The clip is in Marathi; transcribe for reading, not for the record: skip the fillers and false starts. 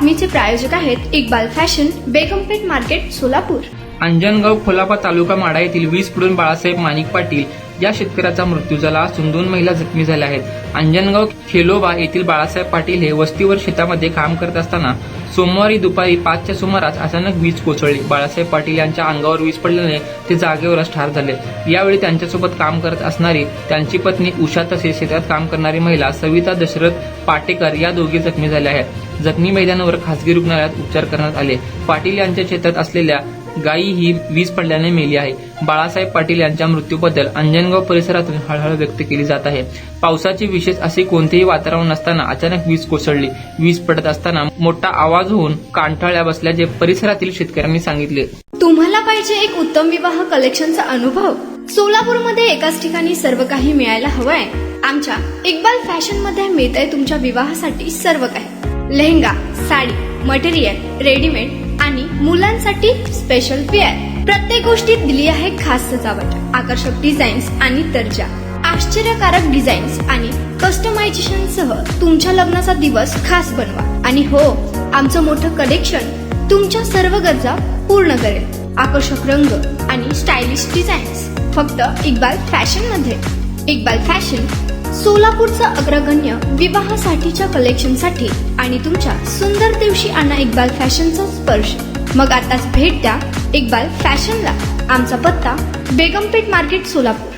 बातमीचे प्रायोजक आहेत इक्बाल फॅशन, बेगमपेठ मार्केट, सोलापूर। अंजनगाव खोलापा तालुका माढा येथील वीज पडून बाळासाहेब माणिक पाटील या शेतकऱ्याचा मृत्यू झाला असून 2 महिला जखमी झाल्या आहेत। अंजनगाव खेलोबा येथील बाळासाहेब पाटील हे वस्तीवर शेतामध्ये काम करत असताना सोमवारी दुपारी 5च्या सुमारास अचानक वीज कोसळली। बाळासाहेब पाटील यांच्या अंगावर वीज पडल्याने ते जागेवरच ठार झाले। यावेळी त्यांच्यासोबत काम करत असणारी त्यांची पत्नी उषा तसेच शेतात काम करणारी महिला सविता दशरथ पाटेकर या दोघी जखमी झाल्या आहेत। जखमी महिलांवर खासगी रुग्णालयात उपचार करण्यात आले। पाटील यांच्या शेतात असलेल्या गायी ही वीज पडल्याने मेली आहे। बाळासाहेब पाटील यांच्या मृत्यूबद्दल अंजनगाव परिसरातून हळहळ व्यक्त केली जात आहे। पावसाचे विशेष असे कोणतेही वातावरण नसताना अचानक वीज कोसळली। वीज पडत असताना मोठा आवाज होऊन कांठाळ्या बसल्याचे परिसरातील शेतकऱ्यांनी सांगितले। तुम्हाला पाहिजे एक उत्तम विवाह कलेक्शनचा अनुभव? सोलापूरमध्ये एकाच ठिकाणी सर्व काही मिळायला हवंय। आमच्या इक्बाल फॅशन मध्ये मिळतंय तुमच्या विवाहासाठी सर्व काही। लेहंगा, साडी, मटेरियल, रेडीमेड आणि मुलांसाठी स्पेशल वेअर। प्रत्येक गोष्टीत दिली आहे खास सजावट, आकर्षक डिझाईन्स आणि दर्जा, आश्चर्यकारक डिझाईन्स आणि कस्टमायझेशन सह तुमच्या लग्नाचा दिवस खास बनवा। आणि हो, आमचं मोठं कलेक्शन तुमच्या सर्व गरजा पूर्ण करेल। आकर्षक रंग आणि स्टायलिश डिझाईन्स फक्त इक्बाल फॅशन मध्ये। इक्बाल फॅशन सोलापूरचा अग्रगण्य विवाहासाठीच्या कलेक्शनसाठी आणि तुमच्या सुंदर दिवशी आणा इक्बाल फॅशनचा स्पर्श। मग आताच भेट द्या इक्बाल फॅशनला। आमचा पत्ता बेगमपेठ मार्केट, सोलापूर।